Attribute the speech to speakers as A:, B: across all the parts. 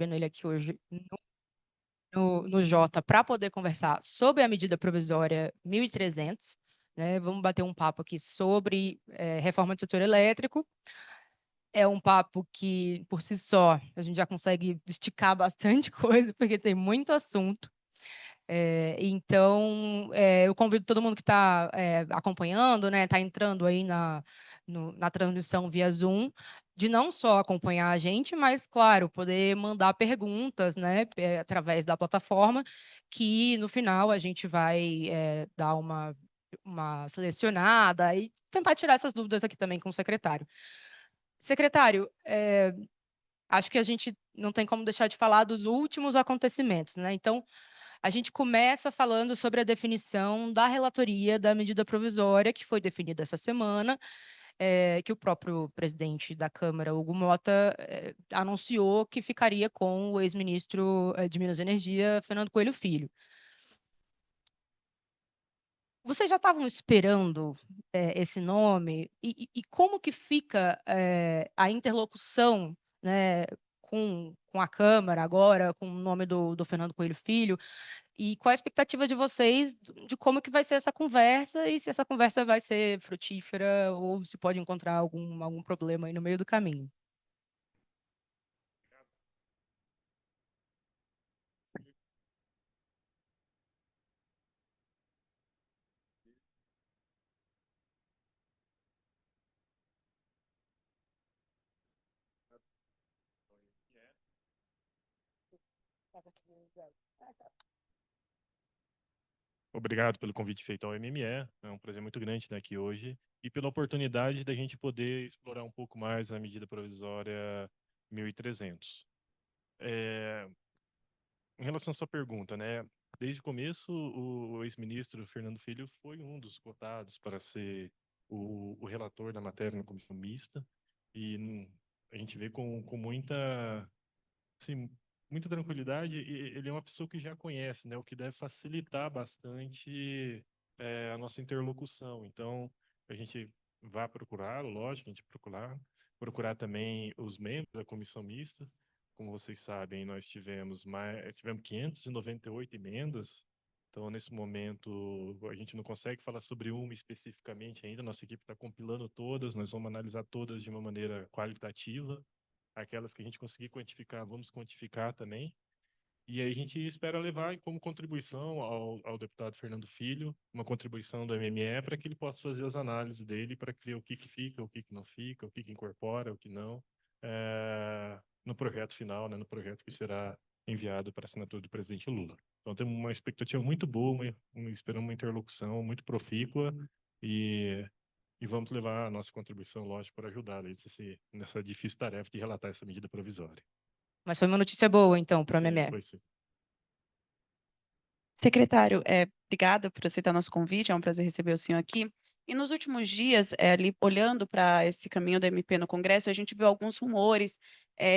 A: vendo ele aqui hoje no Jota para poder conversar sobre a medida provisória 1.300, né? Vamos bater um papo aqui sobre reforma do setor elétrico. É um papo que, por si só, a gente já consegue esticar bastante coisa, porque tem muito assunto. Então, eu convido todo mundo que está acompanhando, né, está entrando aí na transmissão via Zoom, de não só acompanhar a gente, mas, claro, poder mandar perguntas, né, através da plataforma, que no final a gente vai dar uma selecionada e tentar tirar essas dúvidas aqui também com o secretário. Secretário, acho que a gente não tem como deixar de falar dos últimos acontecimentos, né? Então, a gente começa falando sobre a definição da relatoria da medida provisória, que foi definida essa semana, que o próprio presidente da Câmara, Hugo Mota, anunciou que ficaria com o ex-ministro de Minas e Energia, Fernando Coelho Filho. Vocês já estavam esperando esse nome? E como que fica a interlocução, né, com a Câmara agora, com o nome do Fernando Coelho Filho? E qual a expectativa de vocês de como que vai ser essa conversa e se essa conversa vai ser frutífera ou se pode encontrar algum problema aí no meio do caminho?
B: Obrigado pelo convite feito ao MME. É um prazer muito grande estar aqui hoje e pela oportunidade da gente poder explorar um pouco mais a medida provisória 1.300. Em relação à sua pergunta, né? Desde o começo, o ex-ministro Fernando Filho foi um dos cotados para ser o relator da matéria na comissão mista e a gente vê com muita, assim, muita tranquilidade. E ele é uma pessoa que já conhece, né? O que deve facilitar bastante a nossa interlocução. Então, a gente vai procurá-lo, lógico, a gente procurar também os membros da comissão mista. Como vocês sabem, nós tivemos 598 emendas. Então, nesse momento, a gente não consegue falar sobre uma especificamente ainda. Nossa equipe está compilando todas, nós vamos analisar todas de uma maneira qualitativa. Aquelas que a gente conseguir quantificar, vamos quantificar também. E aí a gente espera levar como contribuição ao deputado Fernando Filho, uma contribuição do MME, para que ele possa fazer as análises dele, para ver o que fica, o que não fica, o que incorpora, o que não, no projeto final, né, no projeto que será enviado para a assinatura do presidente Lula. Então temos uma expectativa muito boa, esperamos uma interlocução muito profícua e vamos levar a nossa contribuição, lógico, para ajudar nessa difícil tarefa de relatar essa medida provisória.
A: Mas foi uma notícia boa, então, para o
B: Sim,
A: MME.
B: foi sim.
C: Secretário, obrigada por aceitar nosso convite, é um prazer receber o senhor aqui. E nos últimos dias, ali olhando para esse caminho da MP no Congresso, a gente viu alguns rumores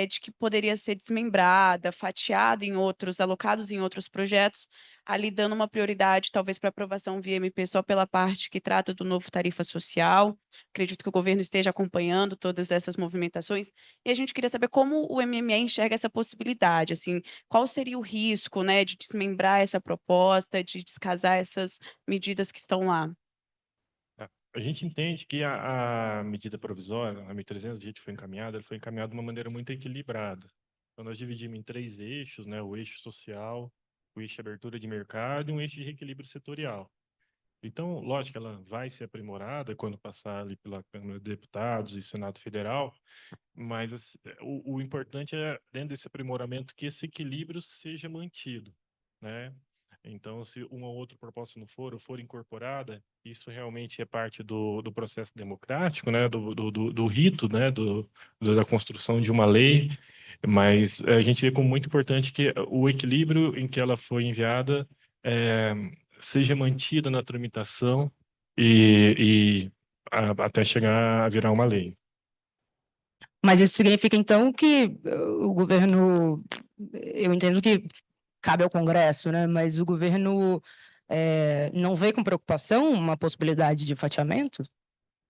C: de que poderia ser desmembrada, fatiada em outros, alocados em outros projetos, ali dando uma prioridade, talvez, para aprovação via MP só pela parte que trata do novo tarifa social. Acredito que o governo esteja acompanhando todas essas movimentações. E a gente queria saber como o MME enxerga essa possibilidade, assim, qual seria o risco, né, de desmembrar essa proposta, de descasar essas medidas que estão lá?
B: A gente entende que a medida provisória, a 1.300, do jeito que foi encaminhada, ela foi encaminhada de uma maneira muito equilibrada. Então, nós dividimos em 3 eixos, né? O eixo social, o eixo de abertura de mercado e um eixo de reequilíbrio setorial. Então, lógico que ela vai ser aprimorada quando passar ali pela Câmara de Deputados e Senado Federal, mas o importante é, dentro desse aprimoramento, que esse equilíbrio seja mantido, né? Então, se uma ou outra proposta não for, ou for incorporada, isso realmente é parte do processo democrático, né? Do rito, né? Da construção de uma lei, mas a gente vê como muito importante que o equilíbrio em que ela foi enviada seja mantido na tramitação até chegar a virar uma lei.
A: Mas isso significa, então, que o governo, eu entendo que cabe ao Congresso, né? Mas o governo não vê com preocupação uma possibilidade de fatiamento?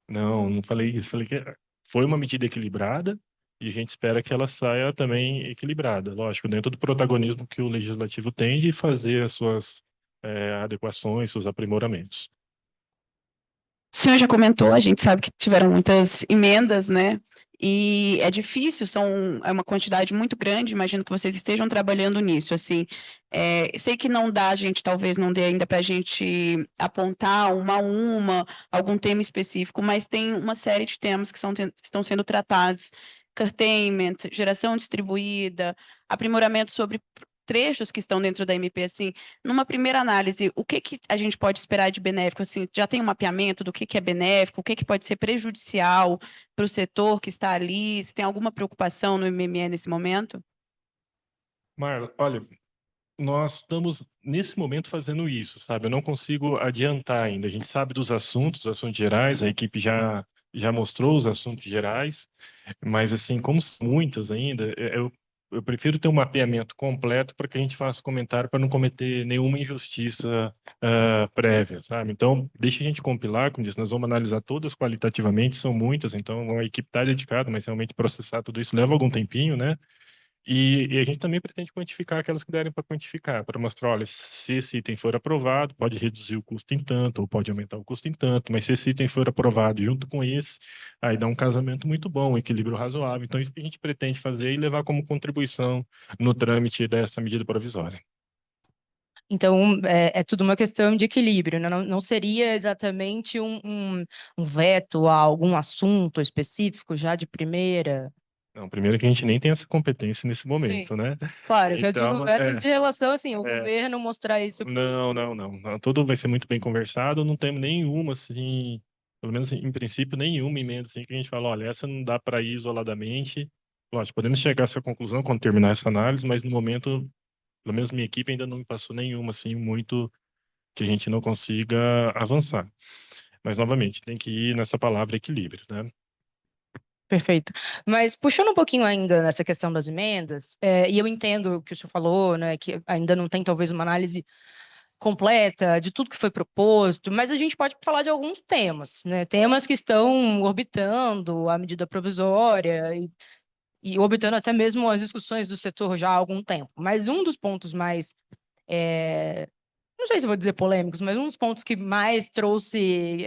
B: Não falei isso. Falei que foi uma medida equilibrada e a gente espera que ela saia também equilibrada, lógico, dentro do protagonismo que o legislativo tem de fazer as suas adequações, seus aprimoramentos.
C: O senhor já comentou, a gente sabe que tiveram muitas emendas, né? E é difícil, é uma quantidade muito grande, imagino que vocês estejam trabalhando nisso, assim. Sei que não dá, talvez não dê ainda para a gente apontar uma a uma, algum tema específico, mas tem uma série de temas que estão sendo tratados, curtailment, geração distribuída, aprimoramento sobre trechos que estão dentro da MP, assim, numa primeira análise, o que a gente pode esperar de benéfico? Assim, já tem um mapeamento do que é benéfico, o que pode ser prejudicial para o setor que está ali? Se tem alguma preocupação no MME nesse momento?
B: Marla, olha, nós estamos nesse momento fazendo isso, sabe? Eu não consigo adiantar ainda. A gente sabe dos assuntos, os assuntos gerais, a equipe já mostrou os assuntos gerais, mas assim, como são muitas ainda, eu prefiro ter um mapeamento completo para que a gente faça comentário para não cometer nenhuma injustiça prévia, sabe? Então, deixa a gente compilar, como disse, nós vamos analisar todas qualitativamente, são muitas, então a equipe está dedicada, mas realmente processar tudo isso leva algum tempinho, né? E a gente também pretende quantificar aquelas que derem para quantificar, para mostrar, olha, se esse item for aprovado, pode reduzir o custo em tanto, ou pode aumentar o custo em tanto, mas se esse item for aprovado junto com esse, aí dá um casamento muito bom, um equilíbrio razoável. Então, isso que a gente pretende fazer e levar como contribuição no trâmite dessa medida provisória.
A: Então, é tudo uma questão de equilíbrio, né? Não seria exatamente um veto a algum assunto específico já de primeira?
B: Não, primeiro que a gente nem tem essa competência nesse
A: Sim.
B: momento, né?
A: Claro, que eu digo
B: Então,
A: veto de relação, assim, o
B: é,
A: governo mostrar isso.
B: não. Tudo vai ser muito bem conversado. Não temos nenhuma, assim, pelo menos em princípio, nenhuma emenda assim que a gente fala, olha, essa não dá para ir isoladamente. Lógico, podemos chegar a essa conclusão quando terminar essa análise, mas no momento, pelo menos minha equipe ainda não me passou nenhuma, assim, muito que a gente não consiga avançar. Mas, novamente, tem que ir nessa palavra equilíbrio, né?
A: Perfeito. Mas puxando um pouquinho ainda nessa questão das emendas, e eu entendo o que o senhor falou, né, que ainda não tem talvez uma análise completa de tudo que foi proposto, mas a gente pode falar de alguns temas, né, temas que estão orbitando a medida provisória e orbitando até mesmo as discussões do setor já há algum tempo. Mas um dos pontos mais não sei se vou dizer polêmicos, mas um dos pontos que mais trouxe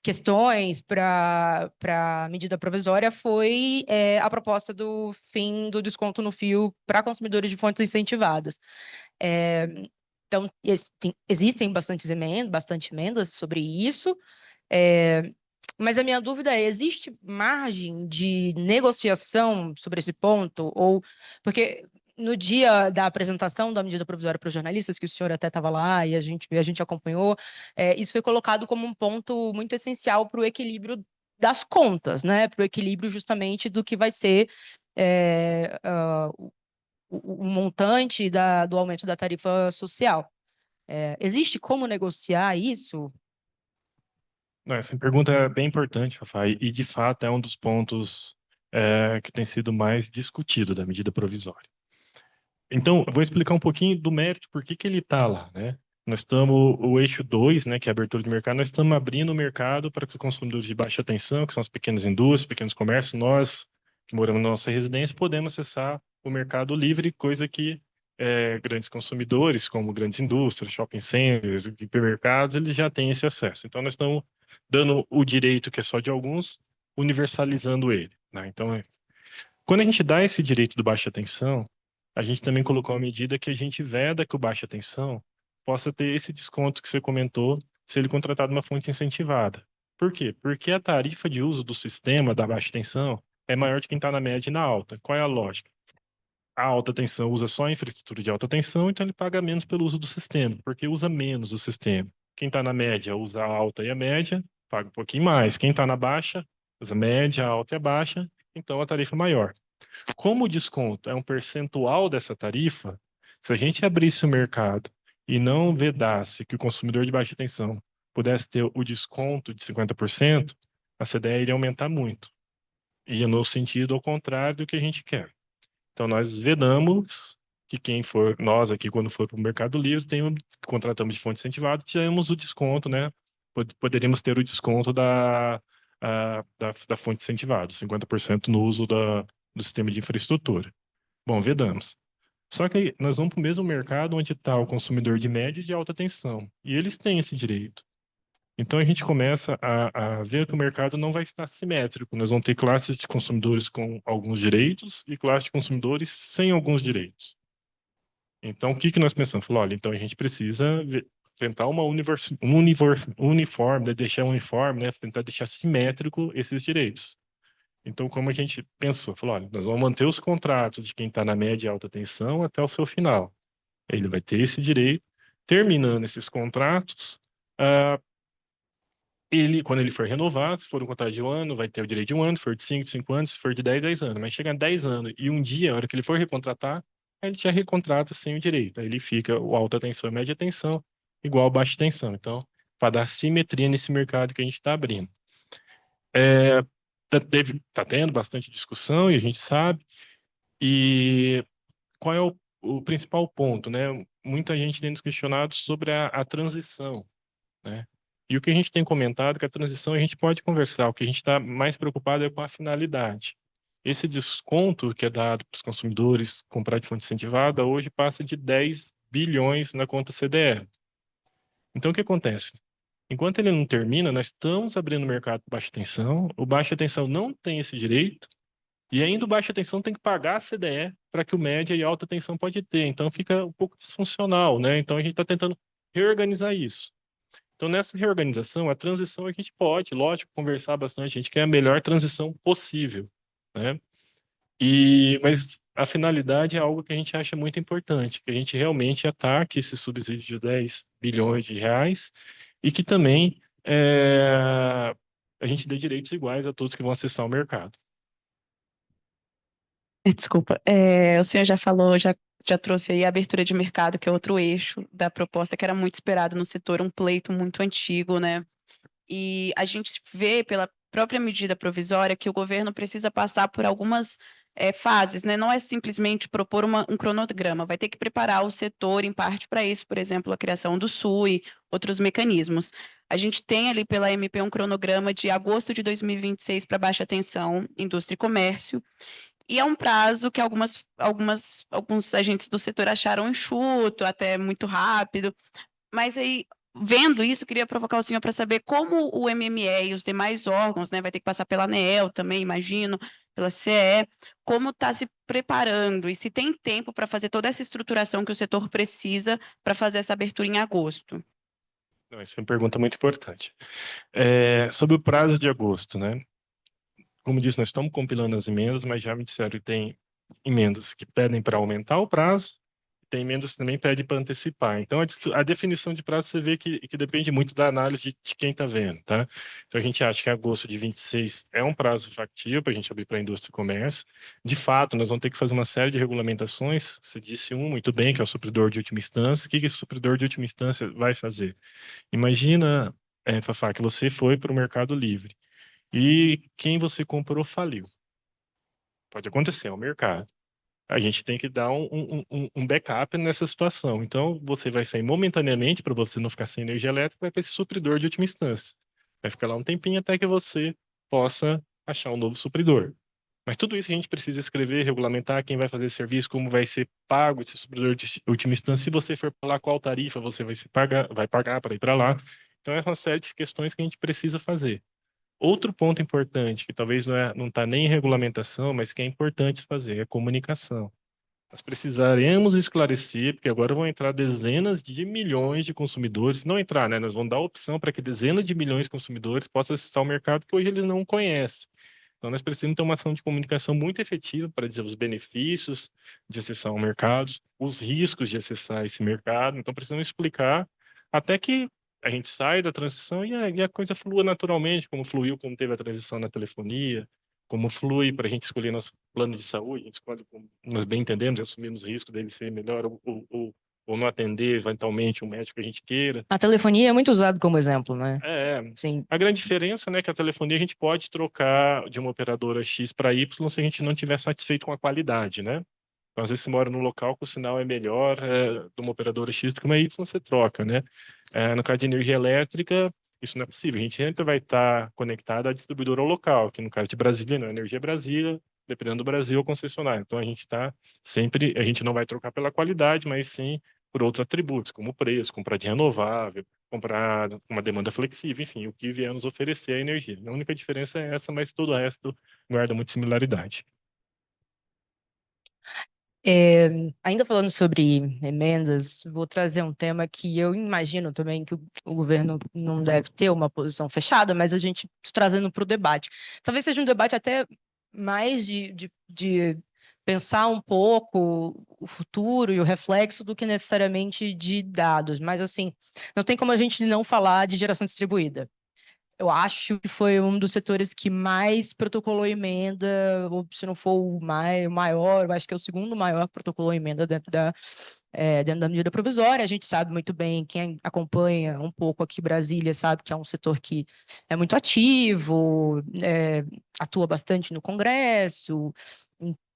A: questões para a medida provisória foi a proposta do fim do desconto no fio para consumidores de fontes incentivadas. É, então, existem bastante emendas sobre isso, mas a minha dúvida é: existe margem de negociação sobre esse ponto? Ou porque no dia da apresentação da medida provisória para os jornalistas, que o senhor até estava lá e a gente acompanhou, isso foi colocado como um ponto muito essencial para o equilíbrio das contas, né? Para o equilíbrio justamente do que vai ser o montante do aumento da tarifa social. Existe como negociar isso?
B: Não, essa pergunta é bem importante, Rafael, e de fato é um dos pontos que tem sido mais discutido da medida provisória. Então, eu vou explicar um pouquinho do mérito, por que que ele está lá, né? Nós estamos, o eixo 2, né, que é a abertura de mercado, nós estamos abrindo o mercado para que os consumidores de baixa tensão, que são as pequenas indústrias, pequenos comércios, nós que moramos na nossa residência, podemos acessar o mercado livre, coisa que grandes consumidores, como grandes indústrias, shopping centers, hipermercados, eles já têm esse acesso. Então, nós estamos dando o direito que é só de alguns, universalizando ele, né? Então, quando a gente dá esse direito do baixa tensão, a gente também colocou a medida que a gente veda que o baixa tensão possa ter esse desconto que você comentou se ele contratar uma fonte incentivada. Por quê? Porque a tarifa de uso do sistema da baixa tensão é maior de quem está na média e na alta. Qual é a lógica? A alta tensão usa só a infraestrutura de alta tensão, então ele paga menos pelo uso do sistema, porque usa menos o sistema. Quem está na média usa a alta e a média, paga um pouquinho mais. Quem está na baixa usa a média, a alta e a baixa, então a tarifa é maior. Como o desconto é um percentual dessa tarifa, se a gente abrisse o mercado e não vedasse que o consumidor de baixa tensão pudesse ter o desconto de 50%, a CDE iria aumentar muito. Ia no sentido ao contrário do que a gente quer. Então, nós vedamos que quem for, nós aqui, quando for para o Mercado Livre, contratamos de fonte incentivada, temos o desconto, né? Poderíamos ter o desconto da fonte incentivada, 50% no uso do sistema de infraestrutura. Bom, vedamos. Só que nós vamos para o mesmo mercado onde está o consumidor de média e de alta tensão. E eles têm esse direito. Então a gente começa a ver que o mercado não vai estar simétrico. Nós vamos ter classes de consumidores com alguns direitos e classes de consumidores sem alguns direitos. Então o que que nós pensamos? Falou, olha, então a gente precisa tentar uma uniforme, né? Deixar uniforme, né? Tentar deixar simétrico esses direitos. Então, como a gente pensou? Falou, olha, nós vamos manter os contratos de quem está na média e alta tensão até o seu final. Ele vai ter esse direito. Terminando esses contratos, ah, quando ele for renovado, se for um contrato de um ano, vai ter o direito de um ano, se for de 5 anos, se for de 10 anos. Mas chega a 10 anos e um dia, a hora que ele for recontratar, aí ele já recontrata sem o direito. Aí ele fica o alta tensão e média tensão igual ao baixa tensão. Então, para dar simetria nesse mercado que a gente está abrindo. Tá tendo bastante discussão e a gente sabe. E qual é o principal ponto, né? Muita gente tem nos questionado sobre a transição, né? E o que a gente tem comentado é que a transição a gente pode conversar, o que a gente está mais preocupado é com a finalidade. Esse desconto que é dado para os consumidores comprar de fonte incentivada hoje passa de 10 bilhões na conta CDE. Então, o que acontece? Enquanto ele não termina, nós estamos abrindo o mercado para baixa tensão, o baixa tensão não tem esse direito, e ainda o baixa tensão tem que pagar a CDE para que o média e alta tensão pode ter. Então, fica um pouco disfuncional, né? Então, a gente está tentando reorganizar isso. Então, nessa reorganização, a transição a gente pode, lógico, conversar bastante, a gente quer a melhor transição possível, né? Mas a finalidade é algo que a gente acha muito importante, que a gente realmente ataque esse subsídio de 10 bilhões de reais e que também a gente dê direitos iguais a todos que vão acessar o mercado.
C: Desculpa, o senhor já falou, já trouxe aí a abertura de mercado, que é outro eixo da proposta que era muito esperado no setor, um pleito muito antigo, né? E a gente vê pela própria medida provisória que o governo precisa passar por algumas fases, né? Não é simplesmente propor um cronograma, vai ter que preparar o setor em parte para isso, por exemplo, a criação do SUI, outros mecanismos. A gente tem ali pela MP um cronograma de agosto de 2026 para baixa tensão, indústria e comércio, e é um prazo que alguns agentes do setor acharam enxuto, até muito rápido, mas aí, vendo isso, queria provocar o senhor para saber como o MME e os demais órgãos, né, vai ter que passar pela ANEEL também, imagino, pela CE, como está se preparando e se tem tempo para fazer toda essa estruturação que o setor precisa para fazer essa abertura em agosto.
B: Não, essa é uma pergunta muito importante. Sobre o prazo de agosto, né? Como disse, nós estamos compilando as emendas, mas já me disseram que tem emendas que pedem para aumentar o prazo, tem emendas que também pedem para antecipar. Então, a definição de prazo você vê que depende muito da análise de quem está vendo, tá? Então, a gente acha que agosto de 26 é um prazo factível para a gente abrir para a indústria e comércio. De fato, nós vamos ter que fazer uma série de regulamentações. Você disse muito bem, que é o supridor de última instância. O que esse supridor de última instância vai fazer? Imagina, Fafá, que você foi para o Mercado Livre e quem você comprou faliu. Pode acontecer, é o mercado. A gente tem que dar um backup nessa situação. Então, você vai sair momentaneamente, para você não ficar sem energia elétrica, vai para esse supridor de última instância. Vai ficar lá um tempinho até que você possa achar um novo supridor. Mas tudo isso a gente precisa escrever, regulamentar quem vai fazer esse serviço, como vai ser pago esse supridor de última instância. Se você for para lá, qual tarifa você vai pagar para ir para lá. Então, é uma série de questões que a gente precisa fazer. Outro ponto importante, que talvez não está nem em regulamentação, mas que é importante fazer, é a comunicação. Nós precisaremos esclarecer, porque agora vão entrar dezenas de milhões de consumidores, não entrar, né? Nós vamos dar a opção para que dezenas de milhões de consumidores possam acessar o mercado que hoje eles não conhecem. Então, nós precisamos ter uma ação de comunicação muito efetiva para dizer os benefícios de acessar o mercado, os riscos de acessar esse mercado. Então, precisamos explicar até que a gente saia da transição e a coisa flua naturalmente, como fluiu, como teve a transição na telefonia, como flui para a gente escolher nosso plano de saúde, a gente escolhe como nós bem entendemos, assumimos o risco dele ser melhor ou não atender eventualmente um médico que a gente queira.
A: A telefonia é muito usado como exemplo, né? Sim.
B: A grande diferença, né, é que a telefonia a gente pode trocar de uma operadora X para Y se a gente não estiver satisfeito com a qualidade, né? Então, às vezes você mora num local que o sinal é melhor de uma operadora X do que uma Y, você troca, né? No caso de energia elétrica, isso não é possível. A gente sempre vai estar conectado à distribuidora local, que no caso de Brasília, não é Energia Brasília, dependendo do Brasil, ao concessionário. Então, a gente não vai trocar pela qualidade, mas sim por outros atributos, como preço, comprar de renovável, comprar uma demanda flexível, enfim, o que vier nos oferecer a energia. A única diferença é essa, mas todo o resto guarda muita similaridade.
A: Ainda falando sobre emendas, vou trazer um tema que eu imagino também que o governo não deve ter uma posição fechada, mas a gente trazendo para o debate. Talvez seja um debate até mais de pensar um pouco o futuro e o reflexo do que necessariamente de dados. Mas, assim, não tem como a gente não falar de geração distribuída. Eu acho que foi um dos setores que mais protocolou emenda, ou se não for o maior, eu acho que é o segundo maior que protocolou emenda dentro da medida provisória. A gente sabe muito bem, quem acompanha um pouco aqui Brasília sabe que é um setor que é muito ativo, atua bastante no Congresso,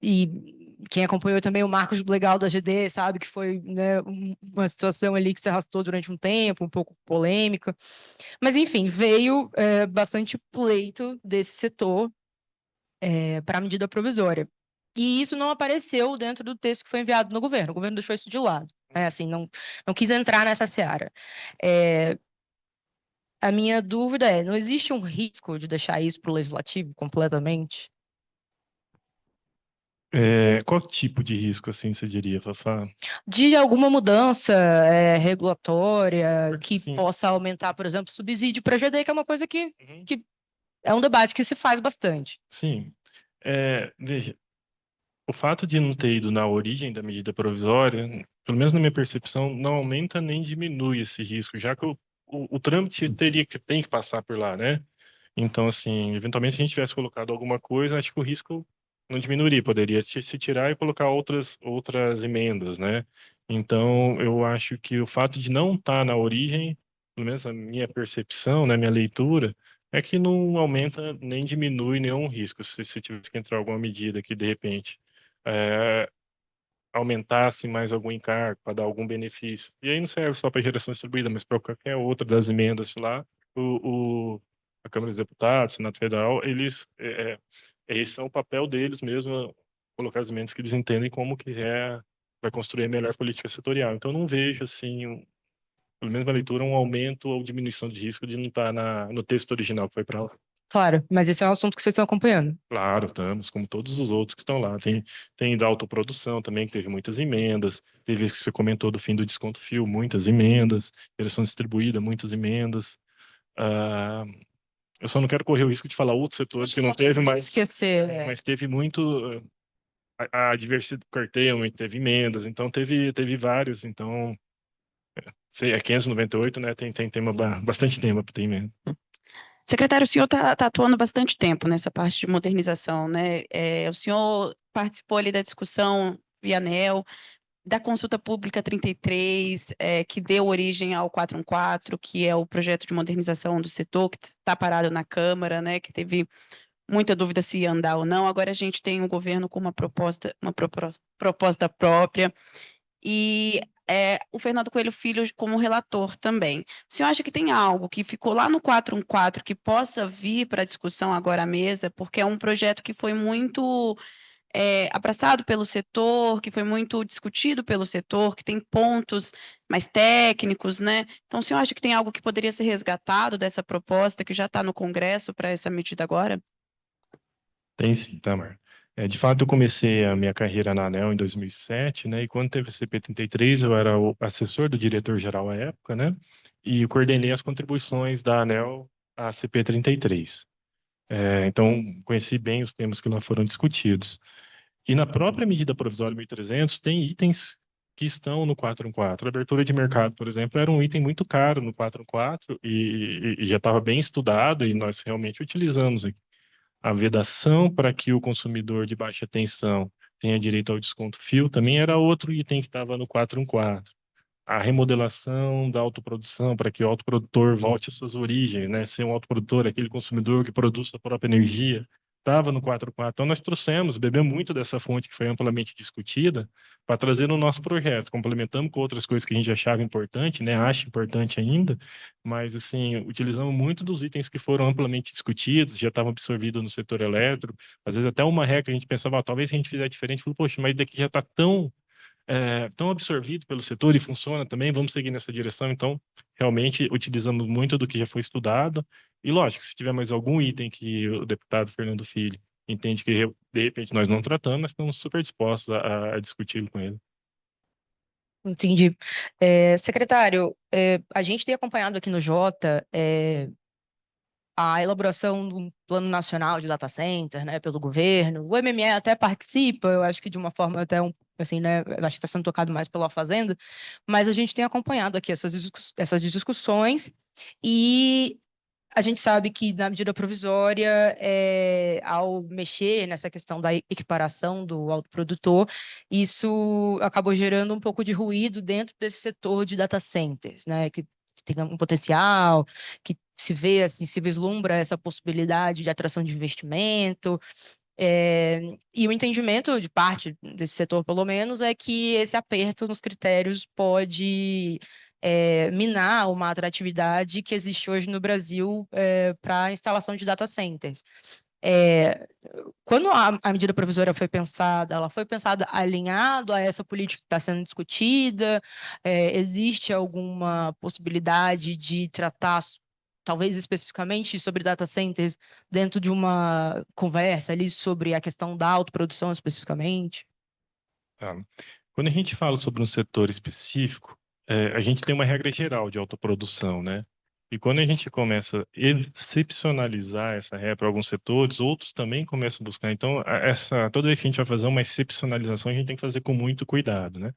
A: e quem acompanhou também o marco legal da GD sabe que foi, né, uma situação ali que se arrastou durante um tempo, um pouco polêmica. Mas, enfim, veio bastante pleito desse setor para a medida provisória. E isso não apareceu dentro do texto que foi enviado no governo. O governo deixou isso de lado. Assim, não quis entrar nessa seara. A minha dúvida não existe um risco de deixar isso para o legislativo completamente?
B: Qual tipo de risco, assim, você diria, Fafá?
A: De alguma mudança regulatória que
B: Sim.
A: possa aumentar, por exemplo, subsídio para a GD, que é uma coisa
B: Uhum.
A: que é um debate que se faz bastante.
B: Sim. Veja, o fato de não ter ido na origem da medida provisória, pelo menos na minha percepção, não aumenta nem diminui esse risco, já que o trâmite tem que passar por lá, né? Então, assim, eventualmente, se a gente tivesse colocado alguma coisa, acho que o risco não diminuiria, poderia se tirar e colocar outras emendas, né? Então, eu acho que o fato de não estar na origem, pelo menos a minha percepção, né, minha leitura, é que não aumenta nem diminui nenhum risco, se tivesse que entrar alguma medida que, de repente, é, aumentasse mais algum encargo para dar algum benefício. E aí não serve só para geração distribuída, mas para qualquer outra das emendas lá, a Câmara dos Deputados, o Senado Federal, esse é o papel deles mesmo, colocar as emendas que eles entendem como que vai construir a melhor política setorial. Então, eu não vejo, assim, pelo menos na leitura, um aumento ou diminuição de risco de não estar no texto original que foi para lá.
A: Claro, mas esse é um assunto que vocês estão acompanhando.
B: Claro, estamos, como todos os outros que estão lá. Tem da autoprodução também, que teve muitas emendas. Teve isso que você comentou do fim do desconto fio, muitas emendas. Geração distribuída, muitas emendas. Ah, eu só não quero correr o risco de falar outros setores que não teve,
A: Esquecer.
B: mas teve muito. A diversidade curtailment teve emendas, então teve vários. Então, sei, é 598, né? Tem bastante tema para ter emenda.
C: Secretário, o senhor está atuando bastante tempo nessa parte de modernização, né? O senhor participou ali da discussão via ANEEL, da consulta pública 33, que deu origem ao 414, que é o projeto de modernização do setor, que está parado na Câmara, né? Que teve muita dúvida se ia andar ou não. Agora a gente tem um governo com uma proposta própria. E o Fernando Coelho Filho como relator também. O senhor acha que tem algo que ficou lá no 414 que possa vir para a discussão agora à mesa, porque é um projeto que foi muito abraçado pelo setor, que foi muito discutido pelo setor, que tem pontos mais técnicos, né? Então, o senhor acha que tem algo que poderia ser resgatado dessa proposta que já está no Congresso para essa medida agora?
B: Tem sim, Tamar. De fato, eu comecei a minha carreira na ANEEL em 2007, né? E quando teve a CP33, eu era o assessor do diretor-geral à época, né? E eu coordenei as contribuições da ANEEL à CP33. Então, conheci bem os temas que lá foram discutidos. E na própria medida provisória 1300, tem itens que estão no 414. A abertura de mercado, por exemplo, era um item muito caro no 414 e já estava bem estudado e nós realmente utilizamos aqui. A vedação para que o consumidor de baixa tensão tenha direito ao desconto fio também era outro item que estava no 414. A remodelação da autoprodução para que o autoprodutor volte às suas origens, né? Ser um autoprodutor, aquele consumidor que produz sua própria energia, estava no 4.4. Então, nós bebemos muito dessa fonte que foi amplamente discutida para trazer no nosso projeto, complementando com outras coisas que a gente achava importante, né? Acha importante ainda, mas, assim, utilizamos muito dos itens que foram amplamente discutidos, já estavam absorvidos no setor elétrico. Às vezes, até uma regra que a gente pensava, talvez se a gente fizer diferente, falou, poxa, mas daqui já está tão absorvido pelo setor e funciona também, vamos seguir nessa direção. Então, realmente, utilizamos muito do que já foi estudado. E, lógico, se tiver mais algum item que o deputado Fernando Filho entende que, de repente, nós não tratamos, nós estamos super dispostos a discutir com ele.
A: Entendi. Secretário, a gente tem acompanhado aqui no Jota a elaboração de um plano nacional de data center, né, pelo governo. O MME até participa, eu acho que de uma forma até assim, né, eu acho que está sendo tocado mais pela Fazenda, mas a gente tem acompanhado aqui essas discussões e a gente sabe que na medida provisória, ao mexer nessa questão da equiparação do autoprodutor, isso acabou gerando um pouco de ruído dentro desse setor de data centers, né, que tem um potencial, que se vê assim, se vislumbra essa possibilidade de atração de investimento. E o entendimento de parte desse setor, pelo menos, é que esse aperto nos critérios pode minar uma atratividade que existe hoje no Brasil para a instalação de data centers. Quando a medida provisória foi pensada, ela foi pensada alinhado a essa política que está sendo discutida? Existe alguma possibilidade de tratar, talvez especificamente sobre data centers, dentro de uma conversa ali sobre a questão da autoprodução especificamente?
B: Tá? Quando a gente fala sobre um setor específico, a gente tem uma regra geral de autoprodução, né? E quando a gente começa a excepcionalizar essa regra para alguns setores, outros também começam a buscar. Então, toda vez que a gente vai fazer uma excepcionalização, a gente tem que fazer com muito cuidado, né?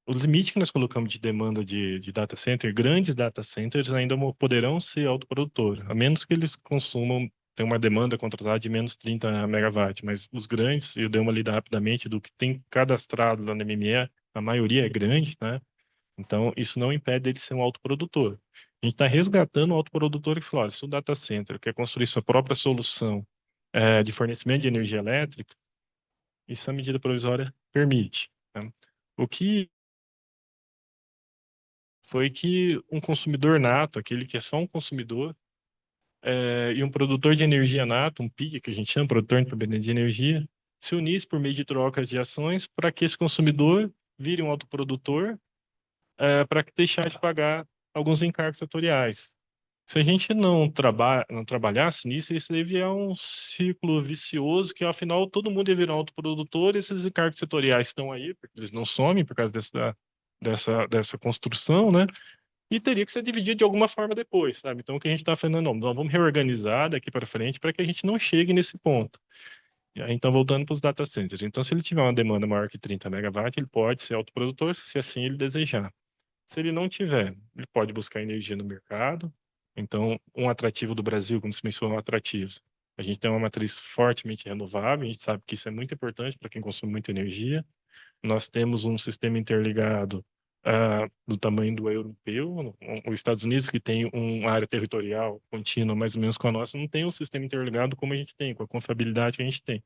B: O limite que nós colocamos de demanda de data center, grandes data centers ainda poderão ser autoprodutores, a menos que eles consumam, tem uma demanda contratada de menos 30 megawatts, mas os grandes, eu dei uma lida rapidamente do que tem cadastrado lá na MME, a maioria é grande, né? Então, isso não impede ele ser um autoprodutor. A gente está resgatando o autoprodutor que falou, olha, se o data center quer construir sua própria solução de fornecimento de energia elétrica, isso a medida provisória permite. Né? O que foi que um consumidor nato, aquele que é só um consumidor, e um produtor de energia nato, um PIG, que a gente chama, produtor independente de energia, se unisse por meio de trocas de ações para que esse consumidor vire um autoprodutor, para deixar de pagar alguns encargos setoriais. Se a gente não trabalhasse nisso, isso deve é um ciclo vicioso que, afinal, todo mundo ia virar autoprodutor e esses encargos setoriais estão aí, porque eles não somem por causa dessa construção, né? E teria que ser dividido de alguma forma depois, sabe? Então, o que a gente está fazendo, não, vamos reorganizar daqui para frente para que a gente não chegue nesse ponto. E aí, então, voltando para os data centers. Então, se ele tiver uma demanda maior que 30 megawatts, ele pode ser autoprodutor, se assim ele desejar. Se ele não tiver, ele pode buscar energia no mercado. Então, um atrativo do Brasil, como se mencionou, atrativos. A gente tem uma matriz fortemente renovável, a gente sabe que isso é muito importante para quem consome muita energia. Nós temos um sistema interligado do tamanho do europeu. Os Estados Unidos, que tem uma área territorial contínua mais ou menos com a nossa, não tem um sistema interligado como a gente tem, com a confiabilidade que a gente tem.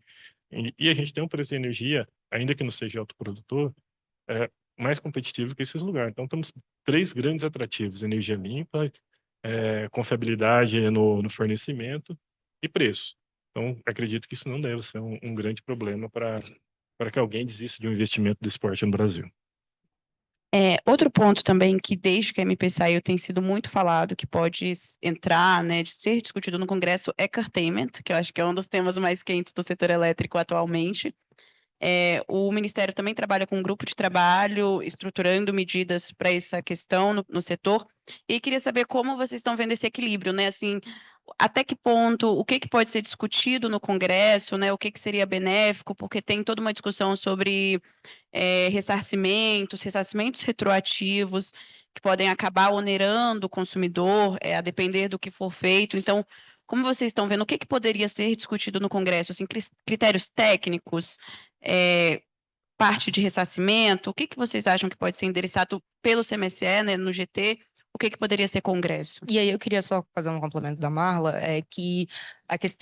B: E a gente tem um preço de energia, ainda que não seja autoprodutor, mais competitivo que esses lugares. Então, temos 3 grandes atrativos: energia limpa, confiabilidade no fornecimento e preço. Então, acredito que isso não deve ser um grande problema para que alguém desista de um investimento desse porte no Brasil.
C: Outro ponto também que desde que a MP saiu tem sido muito falado, que pode entrar, né, de ser discutido no Congresso, é curtailment, que eu acho que é um dos temas mais quentes do setor elétrico atualmente. O Ministério também trabalha com um grupo de trabalho, estruturando medidas para essa questão no setor. E queria saber como vocês estão vendo esse equilíbrio, né? Assim, até que ponto, o que pode ser discutido no Congresso, né? O que seria benéfico, porque tem toda uma discussão sobre ressarcimentos retroativos, que podem acabar onerando o consumidor, a depender do que for feito. Então, como vocês estão vendo, o que poderia ser discutido no Congresso? Assim, critérios técnicos, parte de ressarcimento, o que vocês acham que pode ser endereçado pelo CMSE, né, no GT? O que poderia ser Congresso?
A: E aí eu queria só fazer um complemento da Marla, que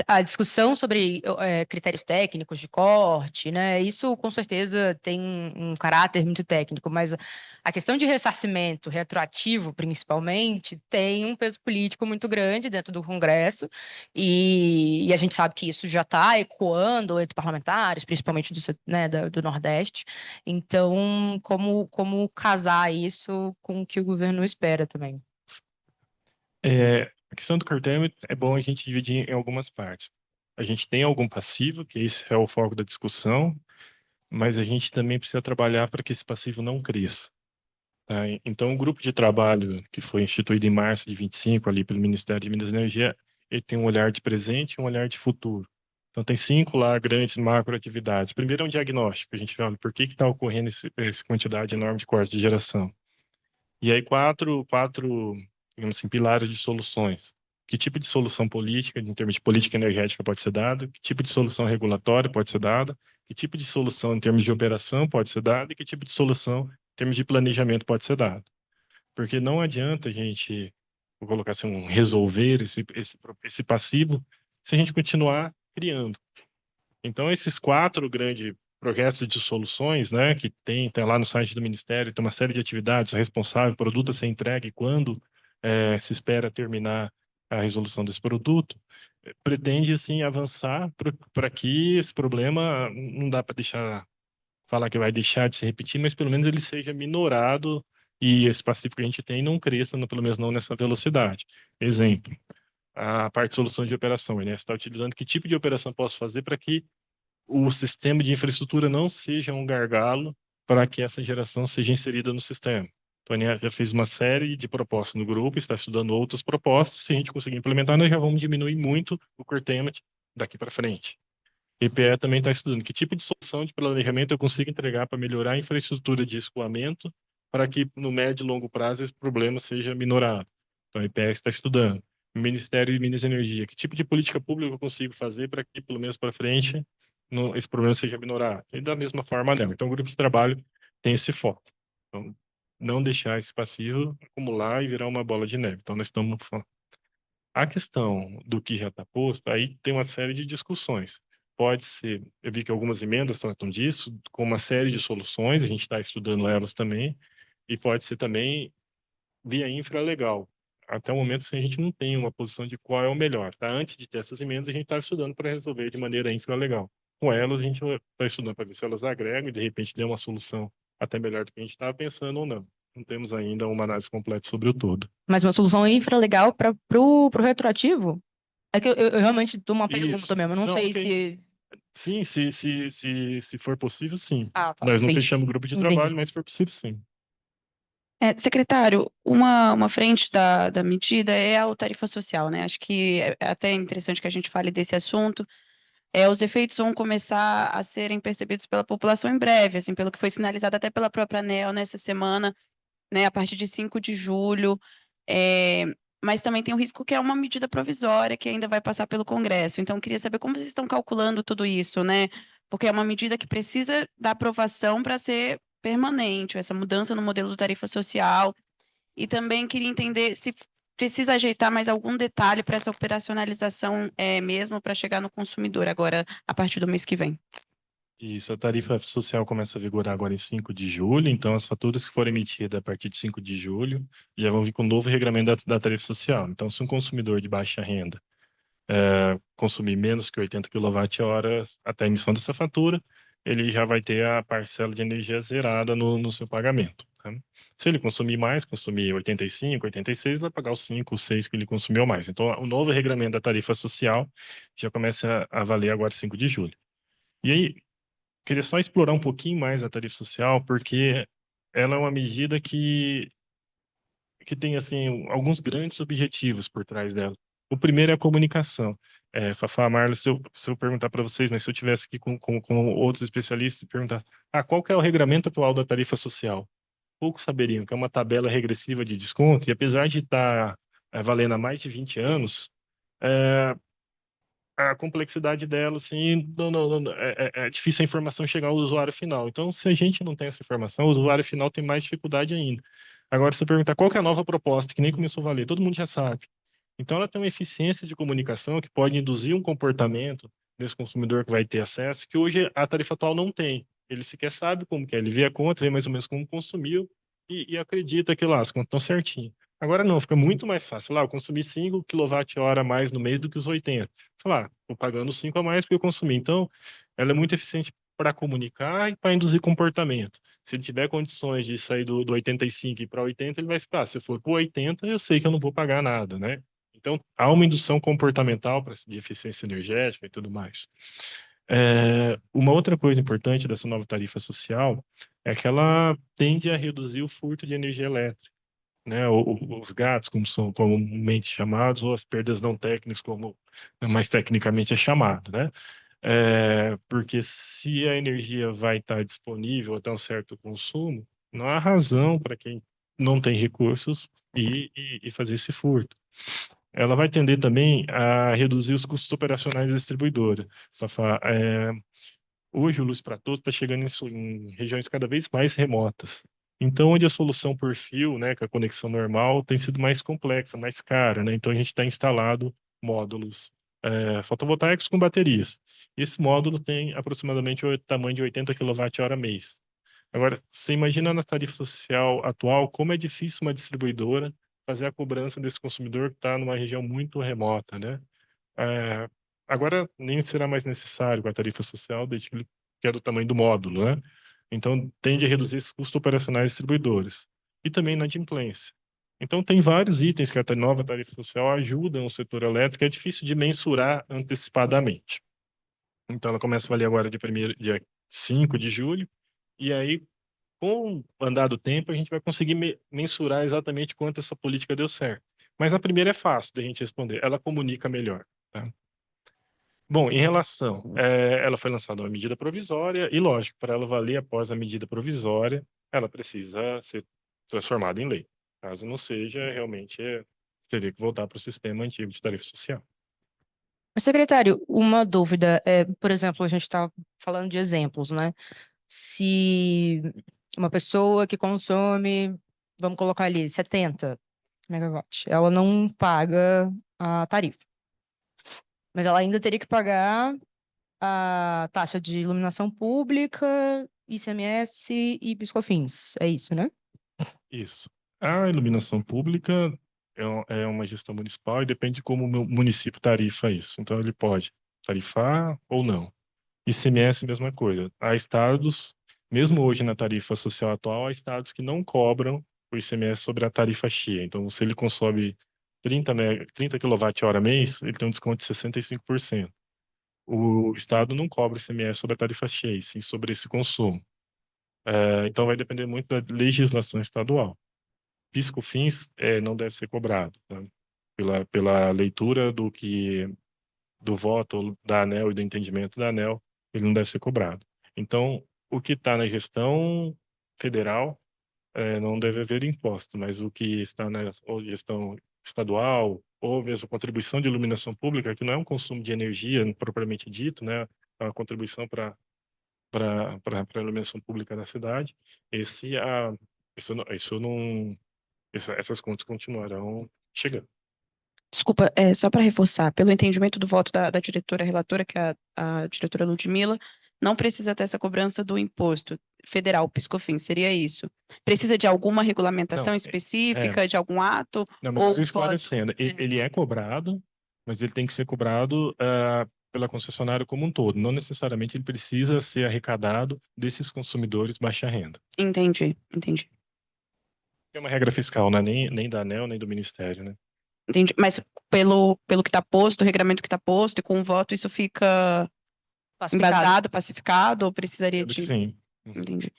A: a discussão sobre critérios técnicos de corte, né? Isso com certeza tem um caráter muito técnico, mas a questão de ressarcimento retroativo, principalmente, tem um peso político muito grande dentro do Congresso, e a gente sabe que isso já está ecoando entre parlamentares, principalmente do Nordeste. Então, como casar isso com o que o governo espera também?
B: A questão do curtailment é bom a gente dividir em algumas partes. A gente tem algum passivo, que esse é o foco da discussão, mas a gente também precisa trabalhar para que esse passivo não cresça. Tá? Então, o grupo de trabalho que foi instituído em março de 25 ali pelo Ministério de Minas e Energia, ele tem um olhar de presente e um olhar de futuro. Então, tem 5 lá grandes macroatividades. Primeiro é um diagnóstico. A gente vê, olha, por que está ocorrendo essa quantidade enorme de corte de geração? E aí, quatro, digamos assim, pilares de soluções. Que tipo de solução política, em termos de política energética, pode ser dada? Que tipo de solução regulatória pode ser dada? Que tipo de solução em termos de operação pode ser dada? E que tipo de solução em termos de planejamento pode ser dada? Porque não adianta a gente, vou colocar assim, resolver esse passivo se a gente continuar criando. Então, esses 4 grandes projetos de soluções, né, que tem lá no site do Ministério, tem uma série de atividades, responsável, produto a ser entregue, quando se espera terminar a resolução desse produto, pretende, assim, avançar para que esse problema, não dá para falar que vai deixar de se repetir, mas pelo menos ele seja minorado e esse passivo que a gente tem não cresça, pelo menos não nessa velocidade. Exemplo, a parte de solução de operação, né? Você está utilizando que tipo de operação posso fazer para que o sistema de infraestrutura não seja um gargalo para que essa geração seja inserida no sistema. Então, a ANEEL já fez uma série de propostas no grupo, está estudando outras propostas. Se a gente conseguir implementar, nós já vamos diminuir muito o curtailment daqui para frente. O IPE também está estudando que tipo de solução de planejamento eu consigo entregar para melhorar a infraestrutura de escoamento para que no médio e longo prazo esse problema seja minorado. Então, o IPE está estudando. O Ministério de Minas e Energia, que tipo de política pública eu consigo fazer para que, pelo menos para frente, esse problema seja minorado? E da mesma forma, não. Então, o grupo de trabalho tem esse foco. Então, não deixar esse passivo acumular e virar uma bola de neve. Então, nós estamos... A questão do que já está posto, aí tem uma série de discussões. Pode ser, eu vi que algumas emendas tratam disso, com uma série de soluções, a gente está estudando elas também, e pode ser também via infralegal. Até o momento, assim, a gente não tem uma posição de qual é o melhor. Tá? Antes de ter essas emendas, a gente está estudando para resolver de maneira infralegal. Com elas, a gente está estudando para ver se elas agregam e, de repente, dê uma solução até melhor do que a gente estava pensando ou não. Não temos ainda uma análise completa sobre o todo.
A: Mas uma solução infralegal para pro retroativo? É que eu realmente dou uma pergunta
B: Isso.
A: mesmo, eu não
B: Não,
A: sei
B: ok.
A: se...
B: Sim, se for possível, sim.
A: Ah, tá,
B: Nós não
A: entendi.
B: fechamos o grupo de
A: Entendi.
B: trabalho, mas se for possível, sim.
C: Secretário, uma frente da medida é a tarifa social, né? Acho que é até interessante que a gente fale desse assunto. Os efeitos vão começar a serem percebidos pela população em breve, assim, pelo que foi sinalizado até pela própria ANEEL nessa semana, né, a partir de 5 de julho. É, mas também tem o risco que é uma medida provisória que ainda vai passar pelo Congresso. Então, eu queria saber como vocês estão calculando tudo isso, né? Porque é uma medida que precisa da aprovação para ser permanente, essa mudança no modelo do tarifa social. E também queria entender se precisa ajeitar mais algum detalhe para essa operacionalização mesmo para chegar no consumidor agora, a partir do mês que vem.
B: Isso, a tarifa social começa a vigorar agora em 5 de julho, então as faturas que forem emitidas a partir de 5 de julho já vão vir com um novo regulamento da tarifa social. Então, se um consumidor de baixa renda consumir menos que 80 kWh até a emissão dessa fatura, ele já vai ter a parcela de energia zerada no seu pagamento. Tá? Se ele consumir mais, consumir 85, 86, vai pagar os 5, os 6 que ele consumiu mais. Então, o novo regulamento da tarifa social já começa a valer agora 5 de julho. E aí, queria só explorar um pouquinho mais a tarifa social, porque ela é uma medida que tem assim alguns grandes objetivos por trás dela. O primeiro é a comunicação. Fafá, Marla, se eu perguntar para vocês, mas se eu tivesse aqui com outros especialistas e perguntar, qual que é o regramento atual da tarifa social? Poucos saberiam que é uma tabela regressiva de desconto, e apesar de estar valendo há mais de 20 anos, é, a complexidade dela, assim, é difícil a informação chegar ao usuário final. Então, se a gente não tem essa informação, o usuário final tem mais dificuldade ainda. Agora, se eu perguntar qual que é a nova proposta, que nem começou a valer, todo mundo já sabe. Então, ela tem uma eficiência de comunicação que pode induzir um comportamento desse consumidor que vai ter acesso, que hoje a tarifa atual não tem. Ele sequer sabe como que é, ele vê a conta, vê mais ou menos como consumiu e acredita que lá as contas estão certinho. Agora não, fica muito mais fácil. Lá, eu consumi 5 kWh a mais no mês do que os 80. Falar, estou pagando 5 a mais porque eu consumi. Então, ela é muito eficiente para comunicar e para induzir comportamento. Se ele tiver condições de sair do 85 e ir para 80, ele vai ficar. Se for para 80, eu sei que eu não vou pagar nada, né? Então, há uma indução comportamental de eficiência energética e tudo mais. Uma outra coisa importante dessa nova tarifa social é que ela tende a reduzir o furto de energia elétrica, né? Os GATs, como são comumente chamados, ou as perdas não técnicas, como mais tecnicamente é chamado, né? Porque se a energia vai estar disponível até um certo consumo, não há razão para quem não tem recursos e fazer esse furto. Ela vai tender também a reduzir os custos operacionais da distribuidora. Fafá, hoje o Luz para Todos está chegando em regiões cada vez mais remotas. Então, onde a solução por fio, né, com a conexão normal, tem sido mais complexa, mais cara, né? Então, a gente está instalado módulos fotovoltaicos com baterias. Esse módulo tem aproximadamente o tamanho de 80 kWh mês. Agora, você imagina na tarifa social atual como é difícil uma distribuidora fazer a cobrança desse consumidor que está numa região muito remota, né? É, agora nem será mais necessário com a tarifa social, desde que ele que é do tamanho do módulo, né? Então, tende a reduzir esses custos operacionais distribuidores. E também na inadimplência. Então, tem vários itens que a nova tarifa social ajudam o setor elétrico, é difícil de mensurar antecipadamente. Então, ela começa a valer agora dia 5 de julho, e aí, com o andar do tempo, a gente vai conseguir mensurar exatamente quanto essa política deu certo. Mas a primeira é fácil da gente responder, ela comunica melhor. Tá? Bom, em relação, ela foi lançada uma medida provisória e, lógico, para ela valer após a medida provisória, ela precisa ser transformada em lei. Caso não seja, realmente teria que voltar para o sistema antigo de tarifa social.
A: Mas, secretário, uma dúvida, por exemplo, a gente está falando de exemplos, né? Se uma pessoa que consome, vamos colocar ali, 70 megawatts, ela não paga a tarifa, mas ela ainda teria que pagar a taxa de iluminação pública, ICMS e PiscoFins, é isso, né?
B: Isso. A iluminação pública é uma gestão municipal e depende de como o município tarifa isso. Então, ele pode tarifar ou não. ICMS, mesma coisa. Há estados, mesmo hoje na tarifa social atual, há estados que não cobram o ICMS sobre a tarifa cheia. Então, se ele consome 30 kWh mês, ele tem um desconto de 65%. O estado não cobra ICMS sobre a tarifa cheia, e sim sobre esse consumo. Então, vai depender muito da legislação estadual. PIS/COFINS não deve ser cobrado, tá? Pela leitura do voto da ANEEL e do entendimento da ANEEL, ele não deve ser cobrado. Então, o que está na gestão federal não deve haver imposto, mas o que está na gestão estadual ou mesmo contribuição de iluminação pública, que não é um consumo de energia propriamente dito, né, é uma contribuição para a iluminação pública da cidade, essas contas continuarão chegando.
C: Desculpa, só para reforçar, pelo entendimento do voto da diretora relatora, que é a diretora Ludmila, não precisa ter essa cobrança do imposto federal, PiscoFins, seria isso? Precisa de alguma regulamentação
B: Não,
C: específica, de algum ato?
B: não,
C: Ou
B: melhor
C: pode...
B: esclarecendo, ele é cobrado, mas ele tem que ser cobrado pela concessionária como um todo. Não necessariamente ele precisa ser arrecadado desses consumidores baixa renda.
C: Entendi.
B: É uma regra fiscal, né? Nem da ANEEL, nem do Ministério, né?
C: Entendi. Mas pelo que está posto, o regramento que está posto, e com o voto, isso fica
A: Pacificado.
C: embasado, pacificado, ou precisaria
B: Entendo que
C: de...
B: sim.
C: Entendi.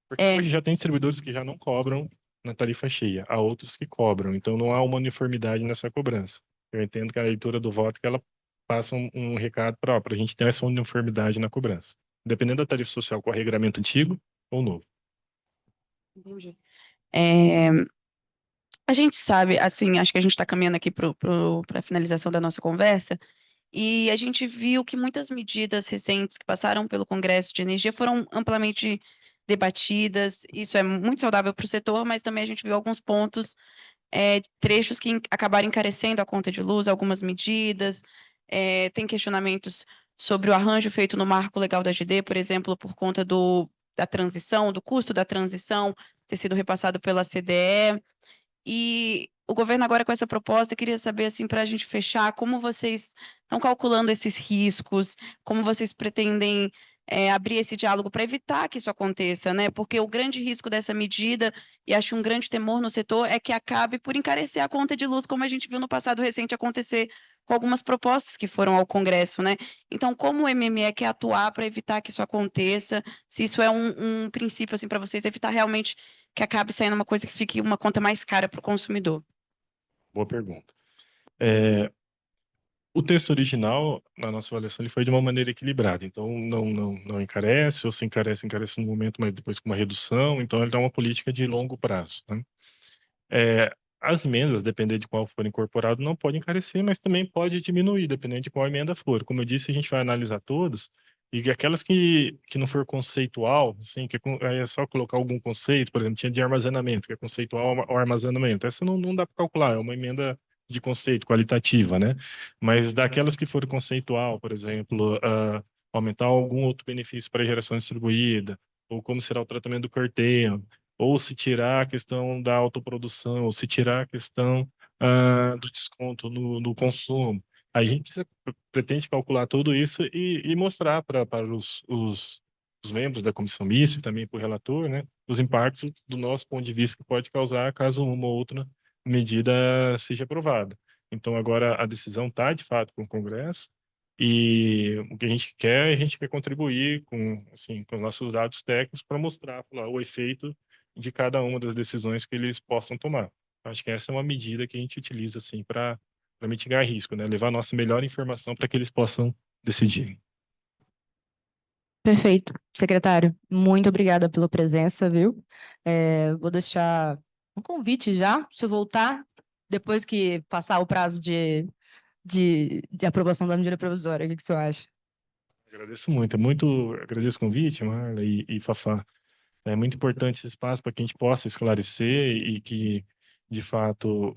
B: Porque hoje já tem distribuidores que já não cobram na tarifa cheia, há outros que cobram, então não há uma uniformidade nessa cobrança. Eu entendo que a leitura do voto que ela passa um recado para a gente ter essa uniformidade na cobrança, dependendo da tarifa social com o regramento antigo ou novo.
C: Entendi. A gente sabe, assim, acho que a gente está caminhando aqui para a finalização da nossa conversa, e a gente viu que muitas medidas recentes que passaram pelo Congresso de Energia foram amplamente debatidas. Isso é muito saudável para o setor, mas também a gente viu alguns pontos trechos que acabaram encarecendo a conta de luz, algumas medidas, tem questionamentos sobre o arranjo feito no marco legal da GD, por exemplo, por conta da transição, do custo da transição ter sido repassado pela CDE. E o governo agora com essa proposta, queria saber, assim, para a gente fechar, como vocês estão calculando esses riscos, como vocês pretendem abrir esse diálogo para evitar que isso aconteça, né? Porque o grande risco dessa medida, e acho um grande temor no setor, é que acabe por encarecer a conta de luz, como a gente viu no passado recente acontecer com algumas propostas que foram ao Congresso, né? Então, como o MME quer atuar para evitar que isso aconteça? Se isso é um princípio, assim, para vocês, evitar realmente que acabe saindo uma coisa que fique uma conta mais cara para o consumidor?
B: Boa pergunta. O texto original, na nossa avaliação, ele foi de uma maneira equilibrada. Então, não encarece, ou se encarece, encarece no momento, mas depois com uma redução. Então, ele dá uma política de longo prazo, né? As emendas, dependendo de qual for incorporado, não pode encarecer, mas também pode diminuir, dependendo de qual emenda for. Como eu disse, a gente vai analisar todos, e aquelas que não for conceitual, assim, que é só colocar algum conceito, por exemplo, tinha de armazenamento, que é conceitual o armazenamento. Essa não dá para calcular, é uma emenda de conceito, qualitativa, né? Mas daquelas que for conceitual, por exemplo, aumentar algum outro benefício para a geração distribuída, ou como será o tratamento do curtailment, ou se tirar a questão da autoprodução, ou se tirar a questão do desconto no consumo. A gente pretende calcular tudo isso e mostrar para os membros da comissão mista e também para o relator, né, os impactos do nosso ponto de vista que pode causar caso uma ou outra medida seja aprovada. Então, agora a decisão está, de fato, com o Congresso, e o que a gente quer contribuir com, assim, com os nossos dados técnicos para mostrar o efeito de cada uma das decisões que eles possam tomar. Acho que essa é uma medida que a gente utiliza assim para mitigar risco, né? Levar a nossa melhor informação para que eles possam decidir.
A: Perfeito. Secretário, muito obrigada pela presença, viu? Vou deixar um convite já, se eu voltar, depois que passar o prazo de aprovação da medida provisória. O que que você acha?
B: Agradeço muito, agradeço o convite, Marla e Fafá. É muito importante esse espaço para que a gente possa esclarecer e que, de fato,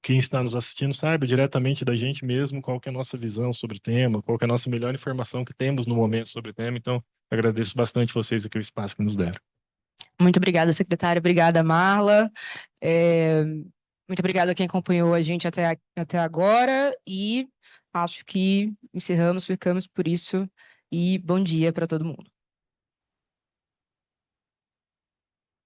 B: quem está nos assistindo saiba diretamente da gente mesmo qual que é a nossa visão sobre o tema, qual que é a nossa melhor informação que temos no momento sobre o tema. Então, agradeço bastante vocês aqui o espaço que nos deram.
A: Muito obrigada, secretária. Obrigada, Marla. É, Muito obrigada a quem acompanhou a gente até agora. E acho que encerramos, ficamos por isso. E bom dia para todo mundo.